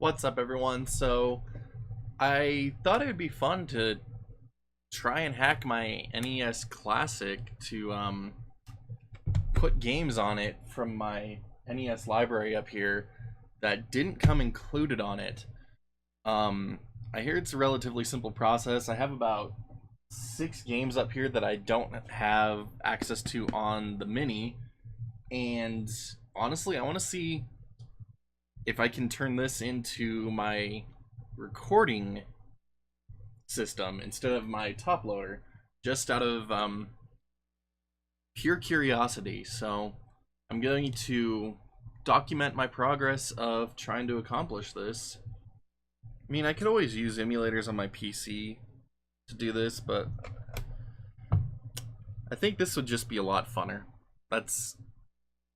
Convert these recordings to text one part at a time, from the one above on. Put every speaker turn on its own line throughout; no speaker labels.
What's up, everyone? So, I thought it would be fun to try and hack my NES Classic to put games on it from my NES library up here that didn't come included on it. I hear it's a relatively simple process. I have about 6 games up here that I don't have access to on the Mini, and honestly, I want to see if I can turn this into my recording system instead of my top loader, just out of pure curiosity. So I'm going to document my progress of trying to accomplish this. I mean, I could always use emulators on my PC to do this, but I think this would just be a lot funner. That's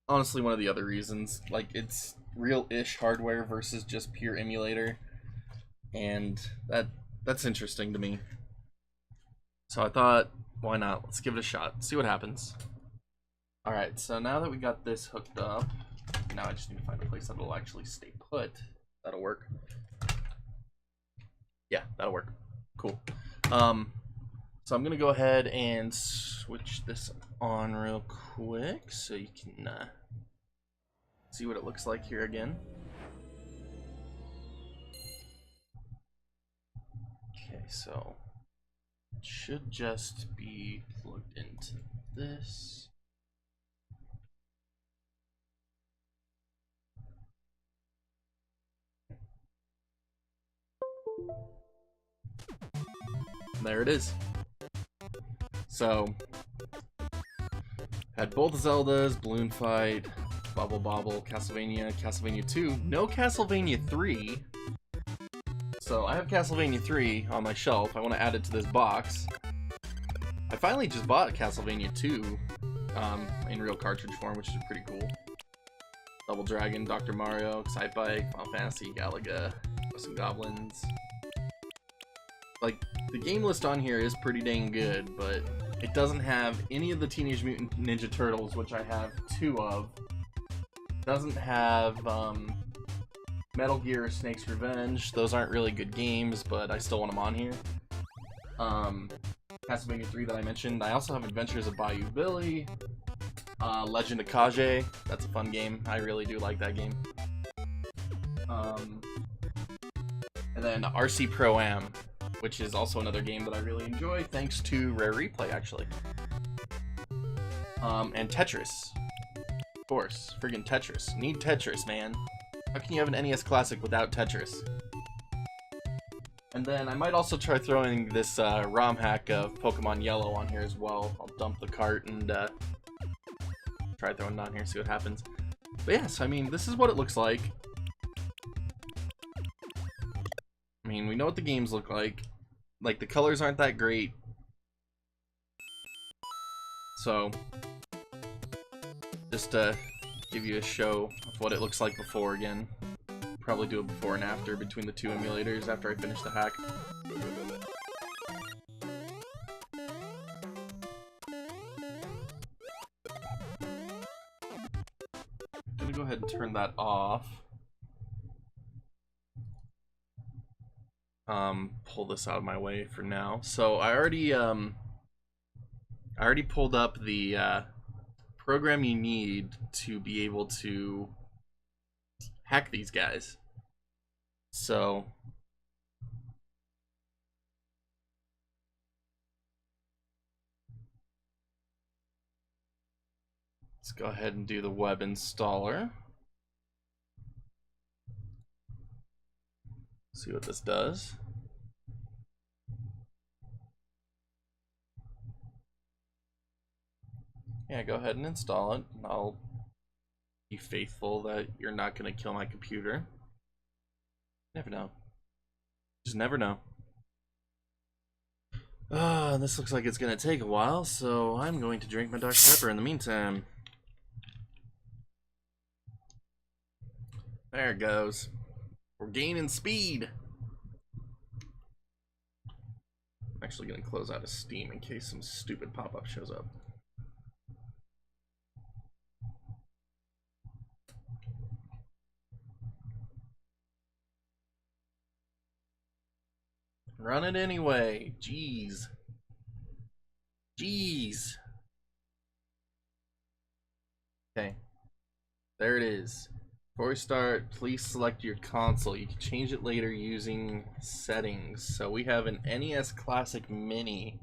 honestly one of the other reasons. Like, it's real-ish hardware versus just pure emulator, and that's interesting to me. So I thought, why not? Let's give it a shot, see what happens. Alright, so now that we got this hooked up, now I just need to find a place that will actually stay put. That'll work. Yeah, that'll work. Cool. So I'm gonna go ahead and switch this on real quick so you can see what it looks like here again. Okay, so it should just be plugged into this. There it is. So, had both Zeldas, Balloon Fight, Bobble Bobble, Castlevania, Castlevania 2, no Castlevania 3. So I have Castlevania 3 on my shelf. I want to add it to this box. I finally just bought Castlevania 2 in real cartridge form, which is pretty cool. Double Dragon, Dr. Mario, Excitebike, Final Fantasy, Galaga, Ghosts and Goblins. Like, the game list on here is pretty dang good, but it doesn't have any of the Teenage Mutant Ninja Turtles, which I have 2 of. It doesn't have Metal Gear or Snake's Revenge. Those aren't really good games, but I still want them on here. Castlevania 3 that I mentioned. I also have Adventures of Bayou Billy. Legend of Kage. That's a fun game. I really do like that game. And then RC Pro-Am, which is also another game that I really enjoy, thanks to Rare Replay, actually. And Tetris. Of course, friggin' Tetris. Need Tetris, man. How can you have an NES Classic without Tetris? And then I might also try throwing this ROM hack of Pokemon Yellow on here as well. I'll dump the cart and try throwing it on here, see what happens. But yeah, so I mean, this is what it looks like. I mean, we know what the games look like. Like, the colors aren't that great. So, just to give you a show of what it looks like before again. Probably do a before and after between the 2 emulators after I finish the hack. I'm gonna go ahead and turn that off. Pull this out of my way for now. So I already pulled up the program you need to be able to hack these guys. So let's go ahead and do the web installer. See what this does. Yeah, go ahead and install it. I'll be faithful that you're not going to kill my computer. Never know. Just never know. This looks like it's going to take a while, so I'm going to drink my Dr. Pepper in the meantime. There it goes. We're gaining speed. I'm actually going to close out of Steam in case some stupid pop-up shows up. Run it anyway. Jeez. Jeez. Okay. There it is. Before we start, please select your console. You can change it later using settings. So we have an NES Classic Mini.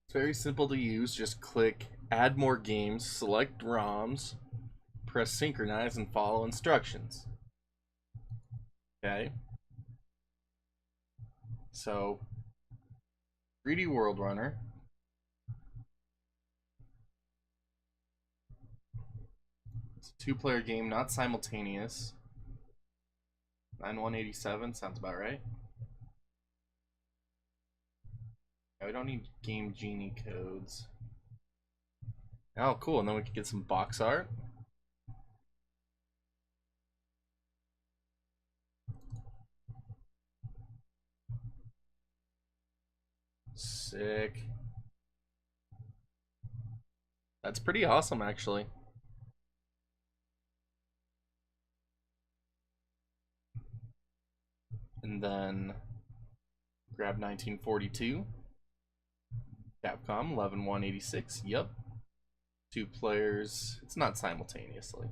It's very simple to use. Just click Add More Games, select ROMs, press Synchronize, and follow instructions. Okay. So, 3D World Runner. It's a two-player game, not simultaneous. 9187 sounds about right. Yeah, we don't need Game Genie codes. Oh, cool, and then we can get some box art. Sick. That's pretty awesome, actually. And then grab 1942. Capcom 11186. Yep. Two players. It's not simultaneously.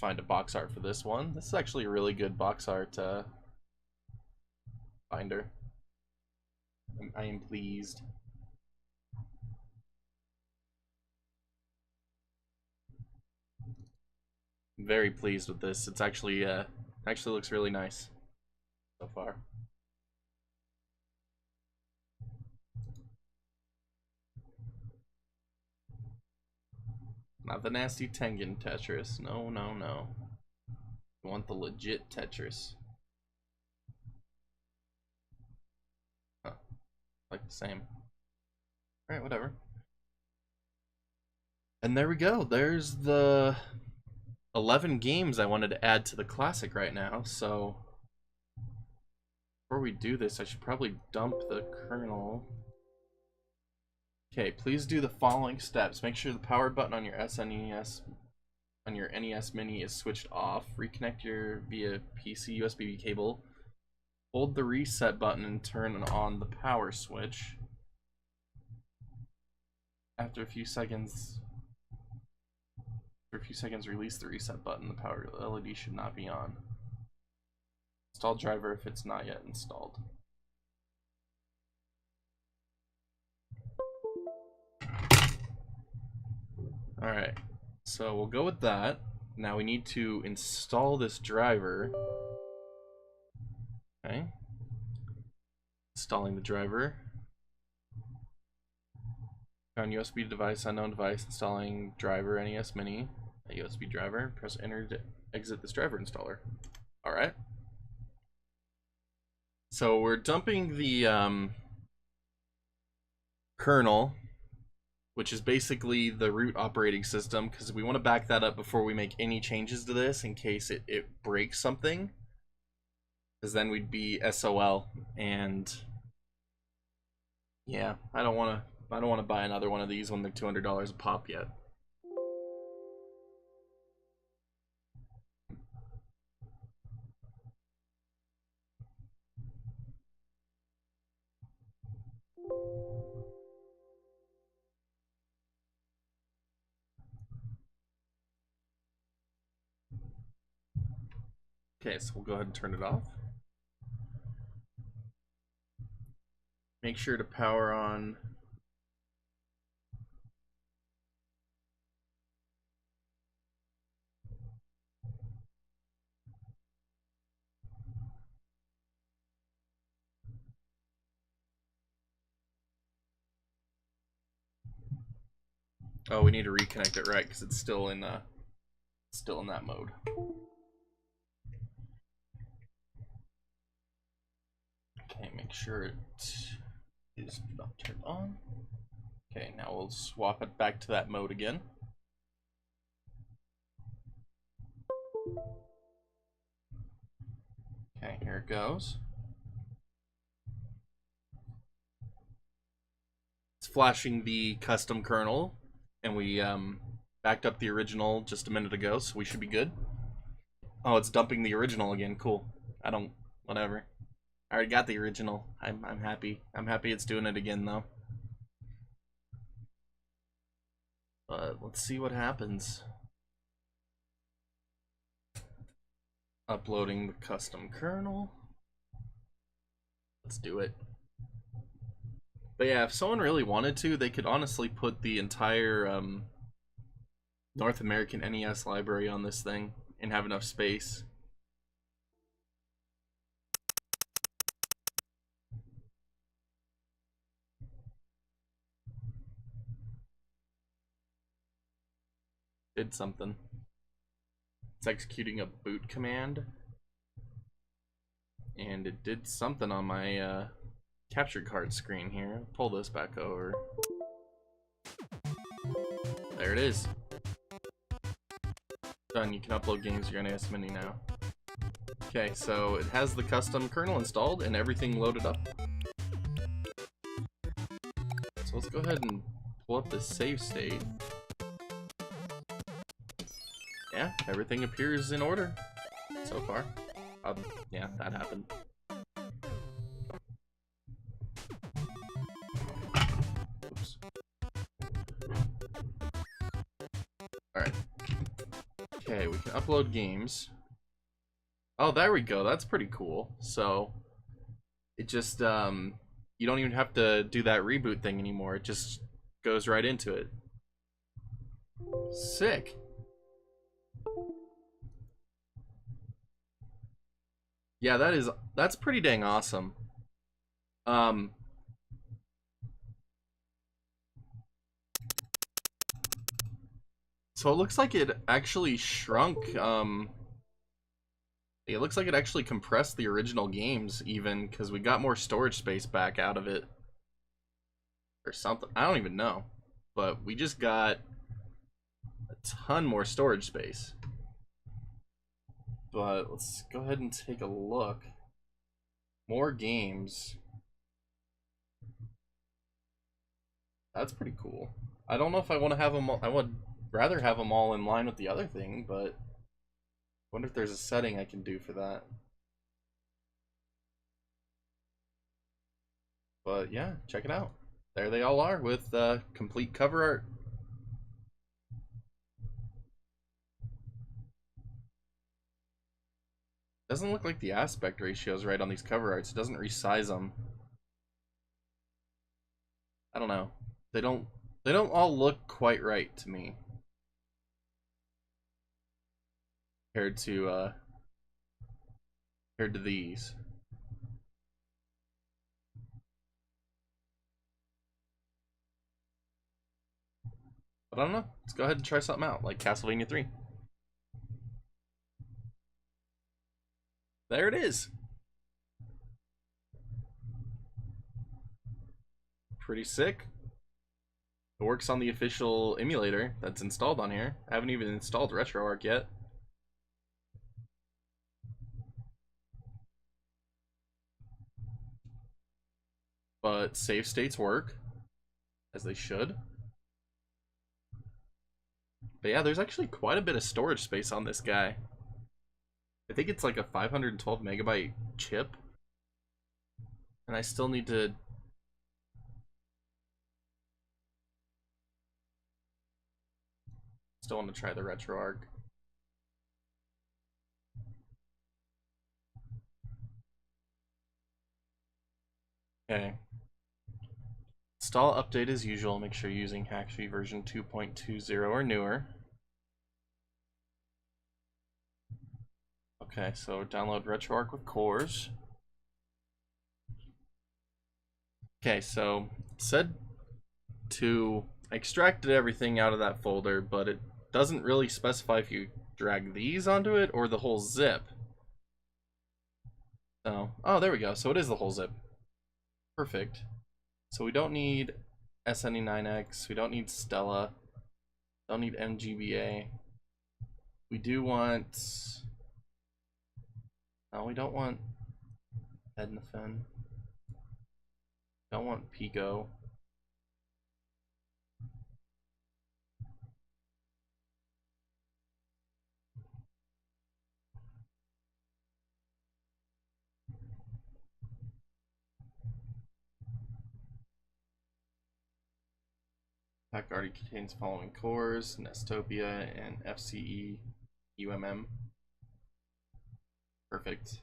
Find a box art for this one. This is actually a really good box art finder. I am pleased. I'm very pleased with this. It's actually looks really nice so far. Not the nasty Tengen Tetris. No, no, no. You want the legit Tetris. Huh. Like the same. Alright, whatever. And there we go. There's the 11 games I wanted to add to the Classic right now. So before we do this, I should probably dump the kernel. Okay, please do the following steps. Make sure the power button on your SNES on your NES Mini is switched off. Reconnect your via PC USB cable. Hold the reset button and turn on the power switch. After a few seconds, release the reset button. The power LED should not be on. Install driver if it's not yet installed. Alright, so we'll go with that. Now we need to install this driver. Okay. Installing the driver. Found USB device, unknown device, installing driver, NES Mini, a USB driver. Press enter to exit this driver installer. Alright. So we're dumping the kernel, which is basically the root operating system, because we want to back that up before we make any changes to this in case it breaks something, because then we'd be SOL. And yeah, I don't want to buy another one of these when they're $200 a pop yet. Okay, so we'll go ahead and turn it off. Make sure to power on oh, we need to reconnect it, right, because it's still in that mode. Okay, make sure it is not turned on. Okay, now we'll swap it back to that mode again. Okay, here it goes. flashing the custom kernel, and we backed up the original just a minute ago, so we should be good. Oh, it's dumping the original again. Cool. I don't. Whatever. I already got the original. I'm happy. I'm happy it's doing it again though. But let's see what happens. Uploading the custom kernel. Let's do it. But yeah, if someone really wanted to, they could honestly put the entire North American NES library on this thing and have enough space. Did something. It's executing a boot command. And it did something on my capture card screen here. I'll pull this back over. There it is. Done. You can upload games to your NES Mini now. Okay, so it has the custom kernel installed and everything loaded up. So let's go ahead and pull up the save state. Yeah, everything appears in order so far. Yeah, that happened. Oops. Alright. Okay, we can upload games. Oh, there we go. That's pretty cool. So, it just, you don't even have to do that reboot thing anymore. It just goes right into it. Sick. Yeah, that's pretty dang awesome. So it looks like it actually shrunk, it looks like it actually compressed the original games even, because we got more storage space back out of it. Or something. I don't even know. But we just got a ton more storage space. But let's go ahead and take a look. More games. That's pretty cool. I don't know if I want to have them all. I would rather have them all in line with the other thing, but I wonder if there's a setting I can do for that. But yeah, check it out. There they all are with complete cover art. Doesn't look like the aspect ratio is right on these cover arts. It doesn't resize them. I don't know. They don't all look quite right to me. Compared to these. But I don't know. Let's go ahead and try something out, like Castlevania 3. There it is. Pretty sick. It works on the official emulator that's installed on here. I haven't even installed RetroArch yet. But save states work, as they should. But yeah, there's actually quite a bit of storage space on this guy. I think it's like a 512 megabyte chip. And I still need to... Still want to try the RetroArch. Okay. Install update as usual. Make sure you're using Hacktree version 2.20 or newer. Okay, so download RetroArch with cores. Okay, so it said to extracted everything out of that folder, but it doesn't really specify if you drag these onto it or the whole zip. So, oh, there we go. So it is the whole zip. Perfect. So we don't need SNE9X, we don't need Stella, don't need MGBA. We do want... No, we don't want Ednafen. Don't want Pico. Pack already contains following cores: Nestopia and FCE UMM. Perfect.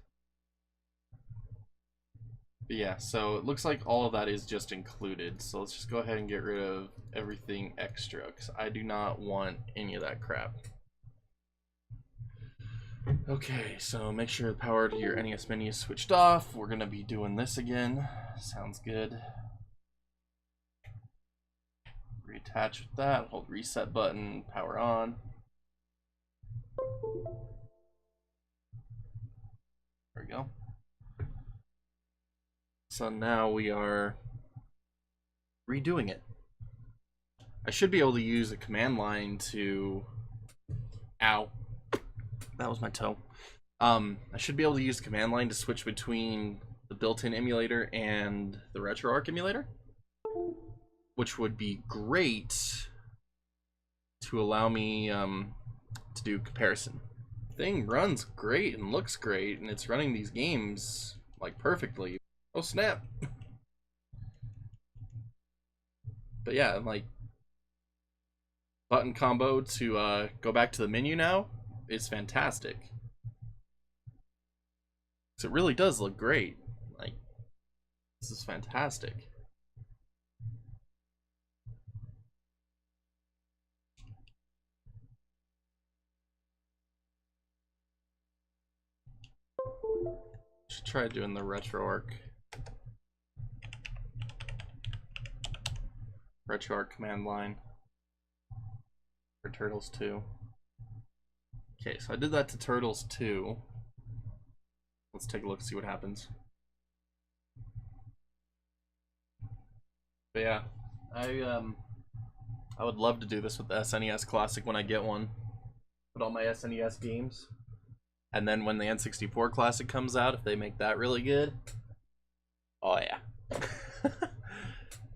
But yeah, so it looks like all of that is just included. So let's just go ahead and get rid of everything extra, because I do not want any of that crap. Okay, so make sure the power to your NES Mini is switched off. We're gonna be doing this again. Sounds good. Reattach with that, hold reset button, power on. There we go. So now we are redoing it. I should be able to use a command line to... Ow. That was my toe. I should be able to use the command line to switch between the built-in emulator and the RetroArch emulator, which would be great to allow me to do comparison. Thing runs great and looks great, and it's running these games like perfectly. Oh snap! But yeah, like button combo to go back to the menu now is fantastic. So it really does look great. Like, this is fantastic. Should try doing the RetroArch command line for Turtles 2. Okay, so I did that to Turtles 2. Let's take a look and see what happens. But yeah, I would love to do this with the SNES Classic when I get one. Put all my SNES games. And then when the N64 Classic comes out, if they make that really good, oh yeah.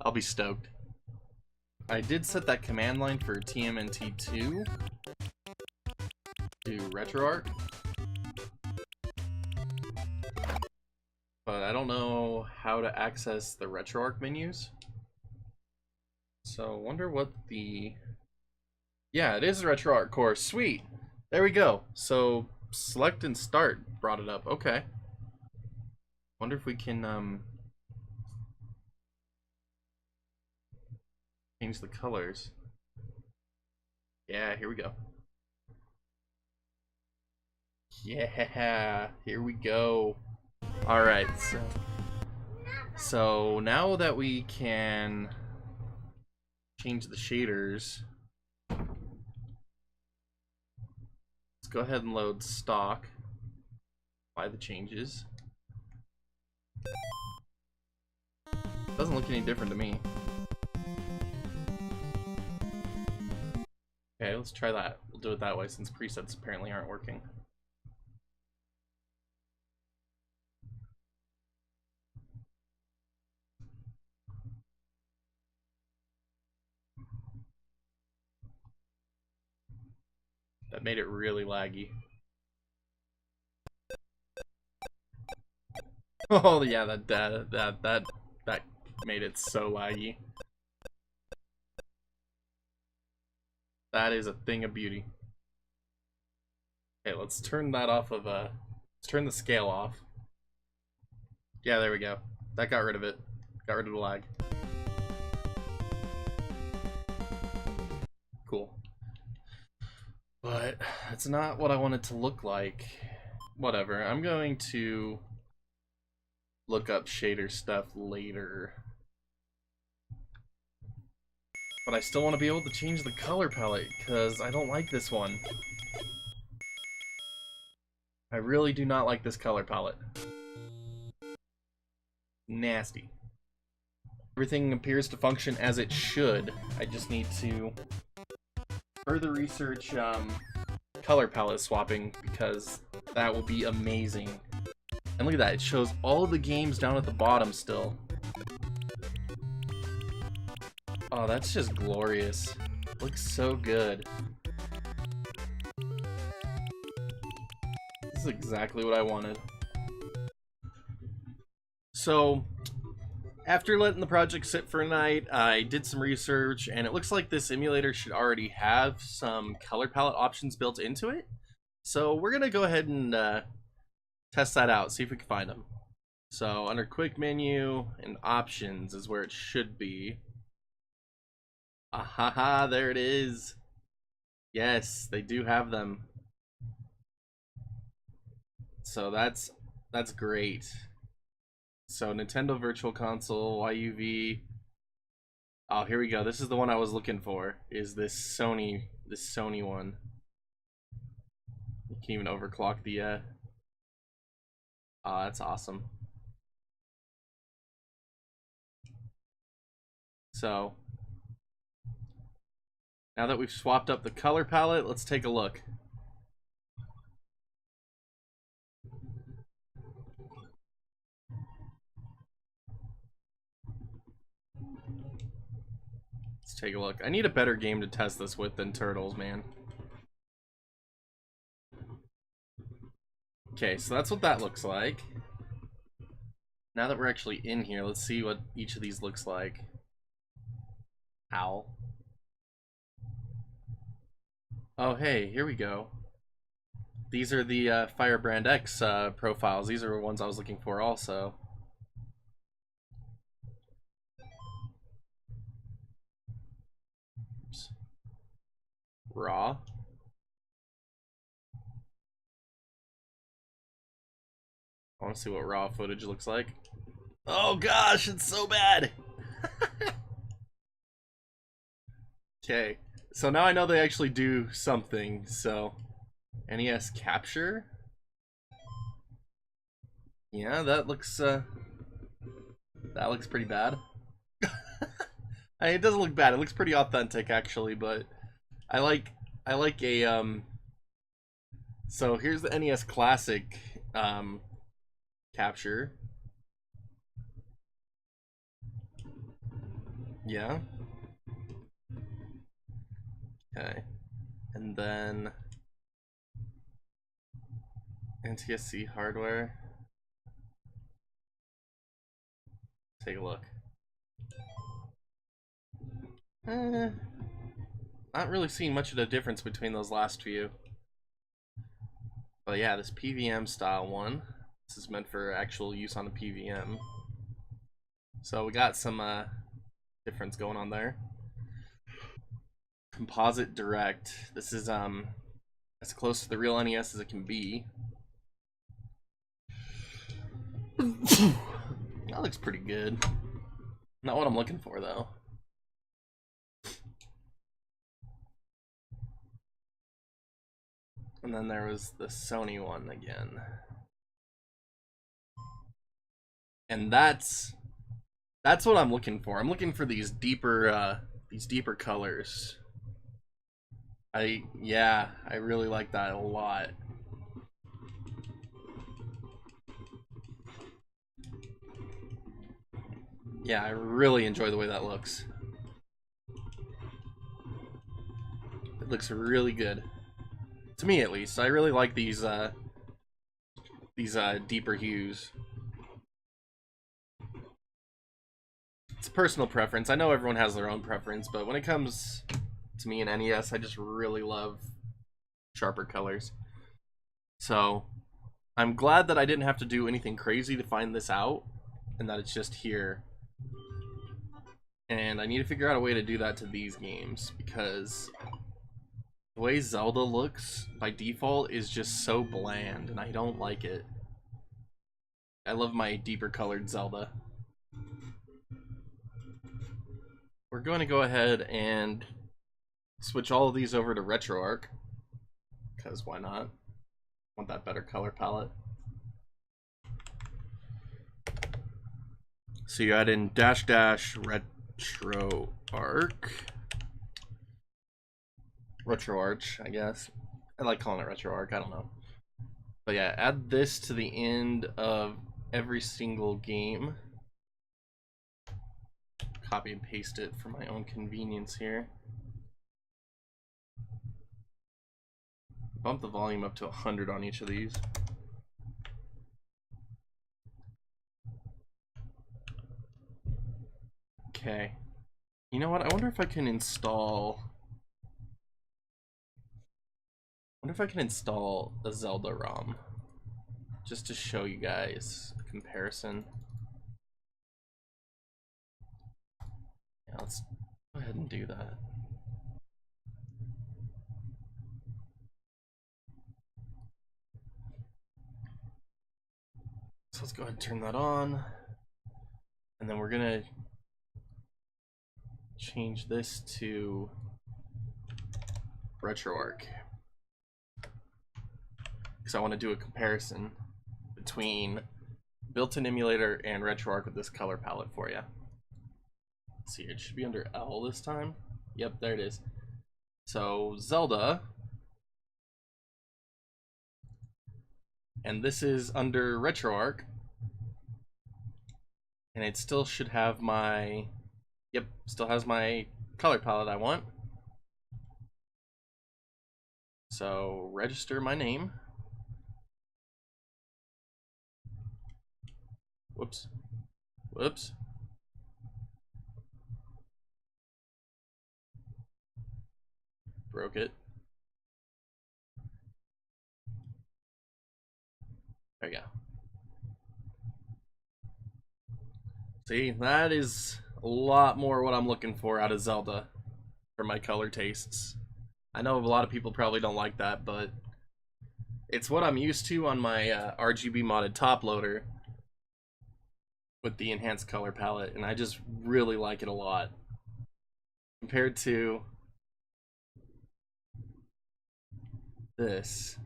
I'll be stoked. I did set that command line for TMNT2 to RetroArch, but I don't know how to access the RetroArch menus. So I wonder what the... Yeah, it is the RetroArch core. Sweet! There we go. So select and start brought it up. Okay. Wonder if we can change the colors. Yeah, here we go. Yeah, here we go. Alright, so now that we can change the shaders, let's go ahead and load stock. Apply the changes. Doesn't look any different to me. Okay, let's try that. We'll do it that way since presets apparently aren't working. That made it really laggy. Oh yeah, that made it so laggy. That is a thing of beauty. Okay, let's turn that off of let's turn the scale off. Yeah, there we go. That got rid of it. Got rid of the lag. Cool. But that's not what I want it to look like. Whatever. I'm going to look up shader stuff later. But I still want to be able to change the color palette, because I don't like this one. I really do not like this color palette. Nasty. Everything appears to function as it should. I just need to further research color palette swapping, because that will be amazing. And look at that, it shows all the games down at the bottom still. Oh, that's just glorious. Looks so good. This is exactly what I wanted. So, After letting the project sit for a night, I did some research, and it looks like this emulator should already have some color palette options built into it. So we're gonna go ahead and test that out, see if we can find them. So under quick menu and options is where it should be. Ahaha, there it is. Yes, they do have them. So that's great. So Nintendo Virtual Console, YUV. Oh, here we go. This is the one I was looking for. Is this Sony one. You can even overclock the oh, that's awesome. So now that we've swapped up the color palette, let's take a look. Let's take a look. I need a better game to test this with than Turtles, man. Okay, so that's what that looks like. Now that we're actually in here, let's see what each of these looks like. Ow. Oh, hey, here we go. These are the Firebrand X profiles. These are the ones I was looking for also. Oops. Raw. I want to see what raw footage looks like. Oh gosh, it's so bad! Okay, so now I know they actually do something, so... NES Capture? Yeah, that looks pretty bad. I mean, it doesn't look bad, it looks pretty authentic actually, but I like a so here's the NES Classic capture. Yeah. Okay. And then NTSC hardware. Take a look. Not really seeing much of a difference between those last few. But yeah, this PVM style one. This is meant for actual use on the PVM. So we got some difference going on there. Composite Direct. This is as close to the real NES as it can be. That looks pretty good. Not what I'm looking for though. And then there was the Sony one again. And that's what I'm looking for. I'm looking for these deeper colors. I really like that a lot. Yeah, I really enjoy the way that looks. It looks really good. To me at least. I really like these deeper hues. It's personal preference. I know everyone has their own preference, but when it comes to me and NES, I just really love sharper colors. So I'm glad that I didn't have to do anything crazy to find this out, and that it's just here. And I need to figure out a way to do that to these games, because the way Zelda looks by default is just so bland, and I don't like it. I love my deeper colored Zelda. We're going to go ahead and switch all of these over to RetroArch, because why not? Want that better color palette. So you add in --RetroArch. RetroArch, I guess. I like calling it RetroArch, I don't know. But yeah, add this to the end of every single game. Copy and paste it for my own convenience here. Bump the volume up to 100 on each of these. Okay. You know what? I wonder if I can install... I wonder if I can install a Zelda ROM. Just to show you guys a comparison. Yeah, let's go ahead and do that. So let's go ahead and turn that on. And then we're gonna change this to RetroArch. Because I want to do a comparison between built-in emulator and RetroArch with this color palette for you. Let's see, it should be under L this time. Yep, there it is. So Zelda, and this is under RetroArch, and it still should have my, yep, still has my color palette I want. So register my name. Whoops. Whoops. Broke it. There you go. See, that is a lot more what I'm looking for out of Zelda for my color tastes. I know a lot of people probably don't like that, but it's what I'm used to on my RGB modded top loader with the enhanced color palette, and I just really like it a lot compared to this.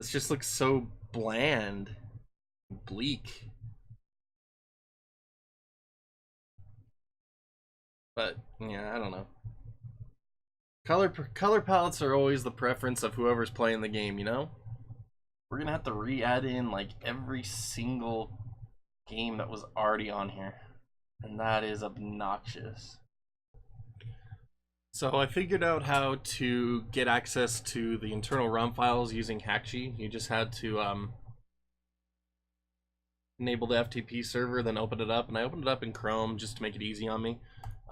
This just looks so bland, bleak. But yeah, I don't know. Color palettes are always the preference of whoever's playing the game, you know? We're gonna have to re-add in like every single game that was already on here, and that is obnoxious. So I figured out how to get access to the internal ROM files using Hackgy. You just had to enable the FTP server, then open it up, and I opened it up in Chrome just to make it easy on me.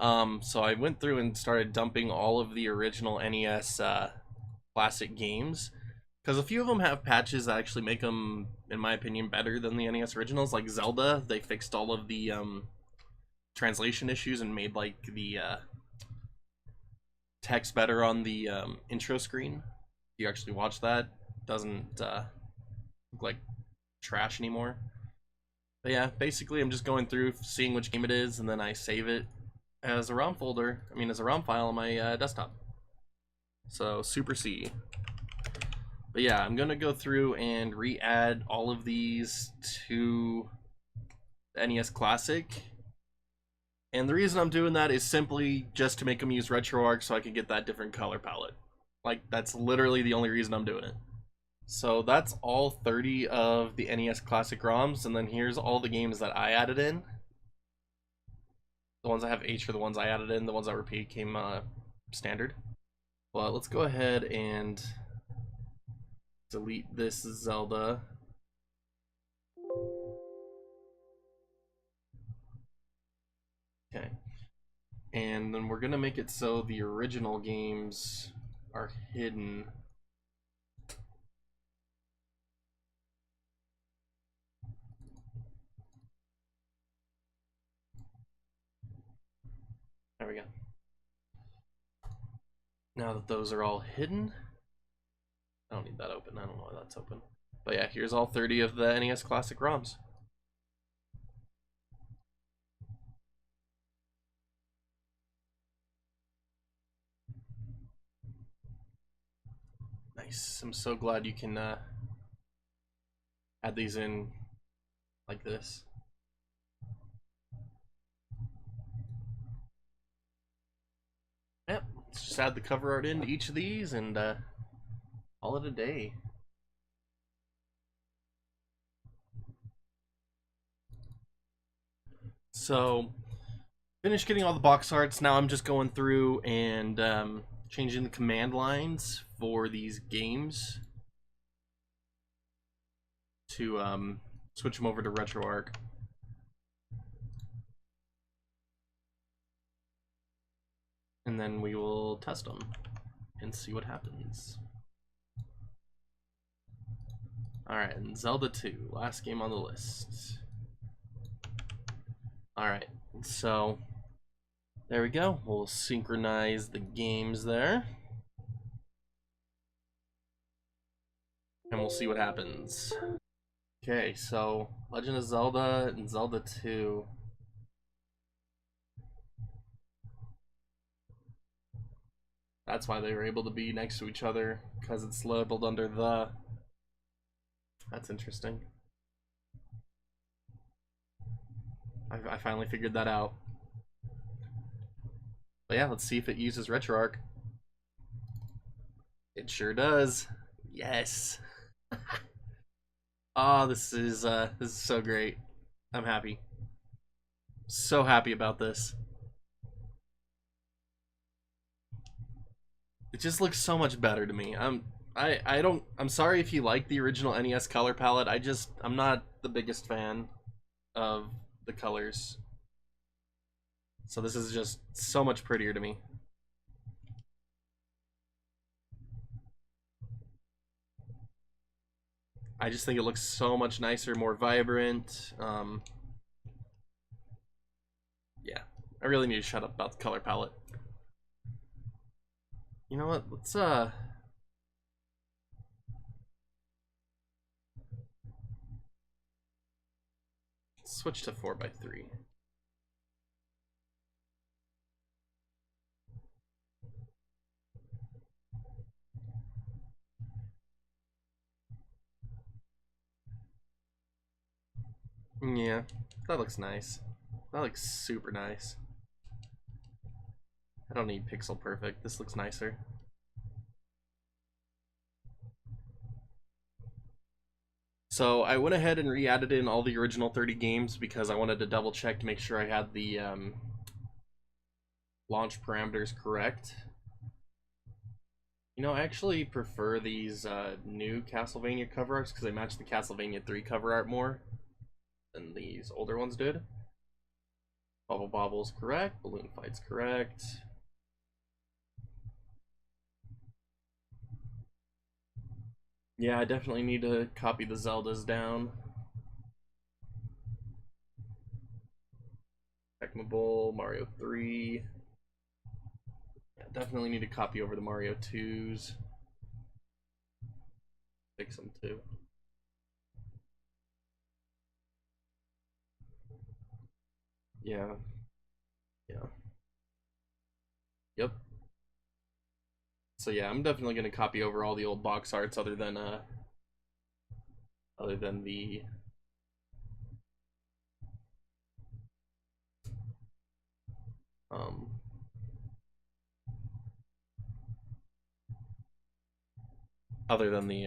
So I went through and started dumping all of the original NES Classic games, because a few of them have patches that actually make them, in my opinion, better than the NES originals. Like Zelda, they fixed all of the translation issues and made like the text better on the intro screen. If you actually watch that, it doesn't look like trash anymore. But yeah, basically I'm just going through, seeing which game it is, and then I save it as a ROM folder, as a ROM file on my desktop. So Super C. But yeah, I'm gonna go through and re-add all of these to the NES Classic. And the reason I'm doing that is simply just to make them use RetroArch so I can get that different color palette. Like, that's literally the only reason I'm doing it. So that's all 30 of the NES Classic ROMs, and then here's all the games that I added in. The ones I have H are the ones I added in, the ones that repeat came standard. Well, let's go ahead and delete this Zelda. Okay. And then we're gonna make it so the original games are hidden. There we go. Now that those are all hidden, I don't need that open. I don't know why that's open. But yeah, here's all 30 of the NES Classic ROMs. Nice. I'm so glad you can add these in like this. Yep, let's just add the cover art into each of these and call it a day. So, finished getting all the box arts. Now I'm just going through and changing the command lines for these games to switch them over to RetroArch. And then we will test them and see what happens. Alright, and Zelda 2, last game on the list. Alright, so there we go. We'll synchronize the games there. And we'll see what happens. Okay, so Legend of Zelda and Zelda 2. That's why they were able to be next to each other, because it's labeled under the. That's interesting. I finally figured that out. But yeah, let's see if it uses RetroArch. It sure does. Yes. Oh, this is so great. I'm happy. So happy about this. It just looks so much better to me. I'm sorry if you like the original NES color palette. I'm not the biggest fan of the colors. So this is just so much prettier to me. I just think it looks so much nicer, more vibrant. Yeah, I really need to shut up about the color palette. You know what? Let's switch to 4x3. Yeah, that looks nice. That looks super nice. I don't need pixel perfect. This looks nicer. So I went ahead and re-added in all the original 30 games because I wanted to double check to make sure I had the launch parameters correct. You know, I actually prefer these new Castlevania cover arts because they match the Castlevania 3 cover art more than these older ones did. Bubble Bobble's correct, Balloon Fight's correct. Yeah, I definitely need to copy the Zeldas down. Tecmo Bowl, Mario 3. Yeah, definitely need to copy over the Mario 2s. Fix them too. Yeah. Yeah. Yep. So yeah, I'm definitely gonna copy over all the old box arts other than the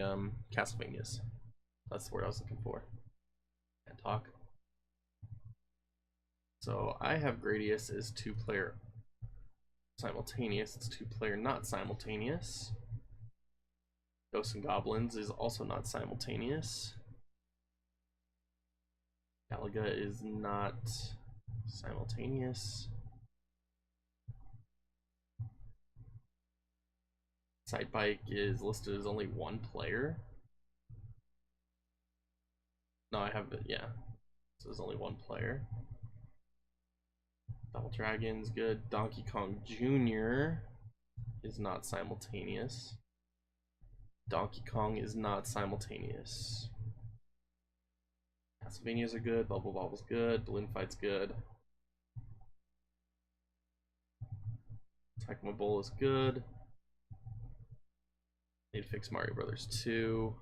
um Castlevanias. That's the word I was looking for. Can't talk. So I have Gradius as 2-player simultaneous. It's 2-player not simultaneous. Ghosts and Goblins is also not simultaneous. Galaga is not simultaneous. Side Bike is listed as only 1 player. No, I have it, yeah. So there's only 1 player. Double Dragon's good. Donkey Kong Jr. is not simultaneous. Donkey Kong is not simultaneous. Castlevanias are good. Bubble Bobble's good. Balloon Fight's good. Tecmo Bowl is good. Need to fix Mario Brothers 2.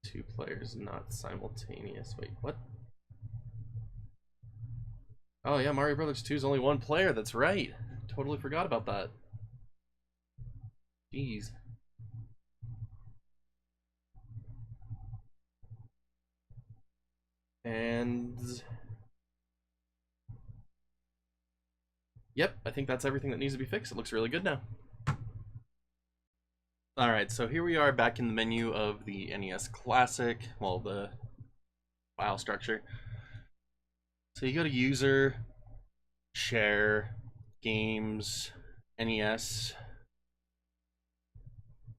2 players not simultaneous. Wait, what? Oh yeah, Mario Brothers 2 is only 1 player. That's right. Totally forgot about that. Jeez. And yep, I think that's everything that needs to be fixed. It looks really good now. Alright, so here we are back in the menu of the NES Classic, well, the file structure. So you go to User, Share, Games, NES,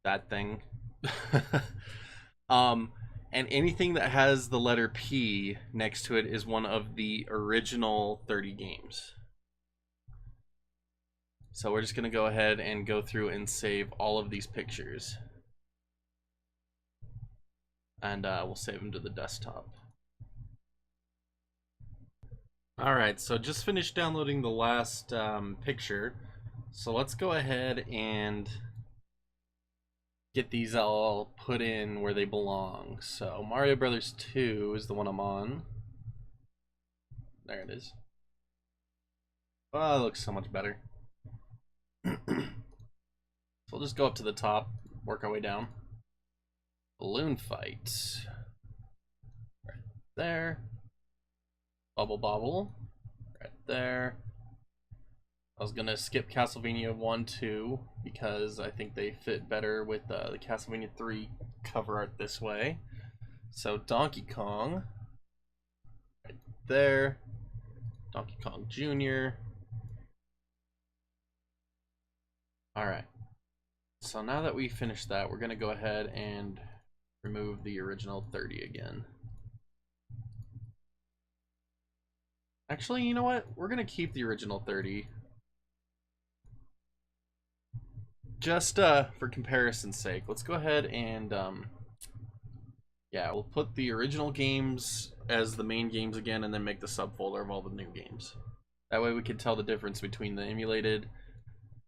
that thing. And anything that has the letter P next to it is one of the original 30 games. So we're just going to go ahead and go through and save all of these pictures. And we'll save them to the desktop. Alright, so just finished downloading the last picture. So let's go ahead and get these all put in where they belong. So Mario Brothers 2 is the one I'm on. There it is. Oh, it looks so much better. So we'll just go up to the top, work our way down. Balloon fight. Right there. Bubble Bobble. Right there. I was gonna skip Castlevania 1, 2 because I think they fit better with the Castlevania 3 cover art this way. So Donkey Kong. Right there. Donkey Kong Jr. Alright. So now that we finished that, we're gonna go ahead and remove the original 30 again. Actually, you know what? We're gonna keep the original 30. Just for comparison's sake, let's go ahead and yeah, we'll put the original games as the main games again, and then make the subfolder of all the new games. That way we can tell the difference between the emulated,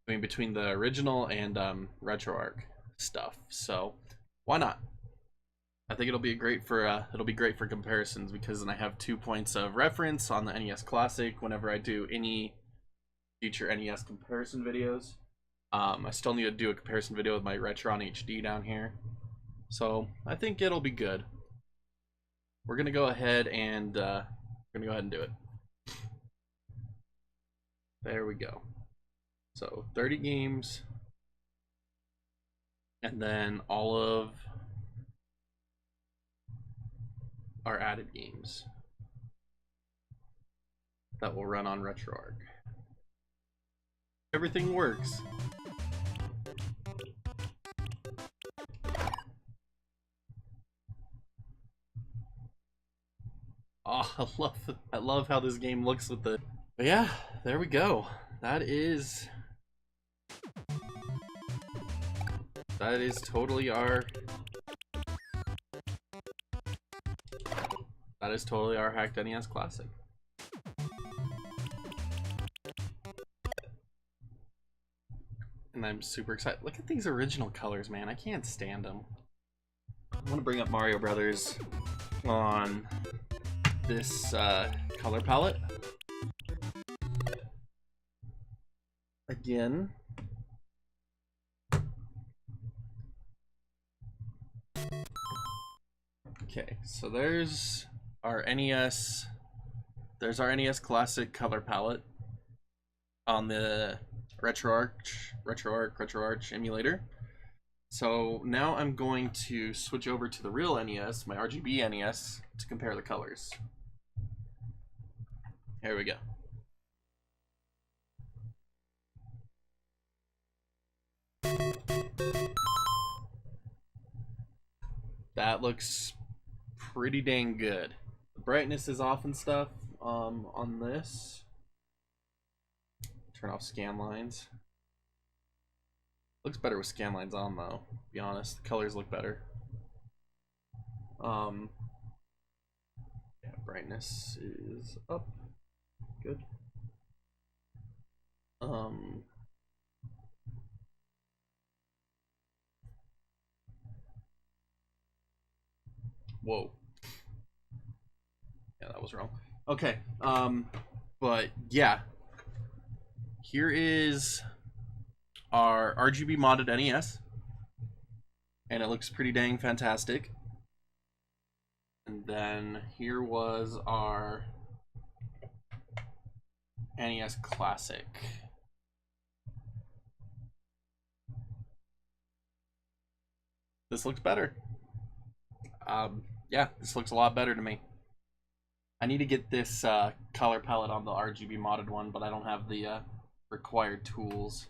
between the original and RetroArch stuff. So why not? I think it'll be great for comparisons, because then I have 2 points of reference on the NES Classic whenever I do any future NES comparison videos. I still need to do a comparison video with my Retron HD down here, so I think it'll be good. We're gonna go ahead and do it. There we go. So 30 games, and then all of our added games that will run on RetroArch. Everything works. Oh, I love how this game looks with the. But yeah, there we go. That is totally our. That is totally our hacked NES Classic. And I'm super excited. Look at these original colors, man. I can't stand them. I want to bring up Mario Brothers on this color palette again. Okay, so there's our NES. There's our NES Classic color palette on the RetroArch emulator. So now I'm going to switch over to the real NES, my RGB NES, to compare the colors. Here we go. That looks pretty dang good. The brightness is off and stuff on this. Turn off scan lines. Looks better with scan lines on, though, to be honest. The colors look better. Yeah, brightness is up. Good. Whoa. Yeah, that was wrong. Okay. But yeah. Here is our RGB modded NES. And it looks pretty dang fantastic. And then here was our NES Classic. this looks better. Yeah, this looks a lot better to me. I need to get this color palette on the RGB modded one, but I don't have the required tools.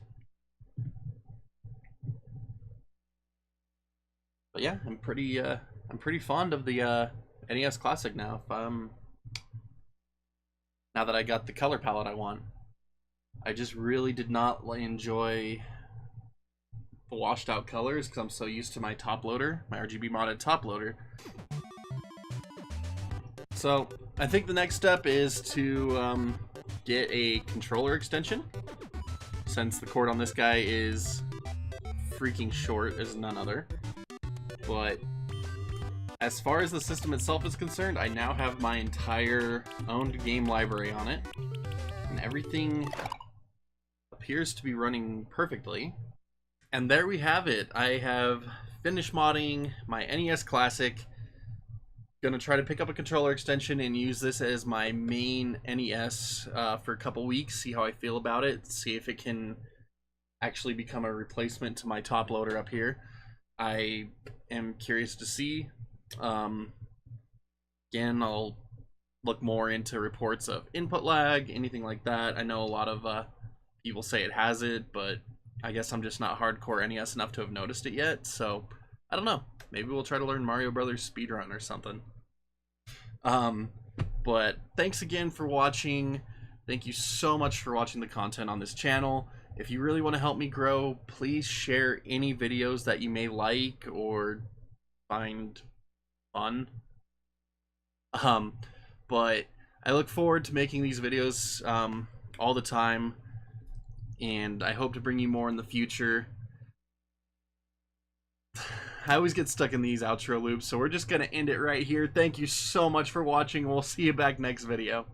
But yeah, I'm pretty fond of the NES Classic now. Now that I got the color palette I want, I just really did not enjoy the washed out colors because I'm so used to my top loader, my RGB modded top loader. So I think the next step is to get a controller extension, since the cord on this guy is freaking short as none other. But as far as the system itself is concerned, I now have my entire owned game library on it, and everything appears to be running perfectly. And there we have it. I have finished modding my NES Classic. Gonna try to pick up a controller extension and use this as my main NES for a couple weeks, see how I feel about it, see if it can actually become a replacement to my top loader up here. I am curious to see. Again, I'll look more into reports of input lag, anything like that. I know a lot of people say it has it, but I guess I'm just not hardcore NES enough to have noticed it yet, so I don't know. Maybe we'll try to learn Mario Brothers speedrun or something. But thanks again for watching. Thank you so much for watching the content on this channel. If you really want to help me grow, please share any videos that you may like or find fun. But I look forward to making these videos all the time, and I hope to bring you more in the future. I always get stuck in these outro loops, so we're just going to end it right here. Thank you so much for watching. We'll see you back next video.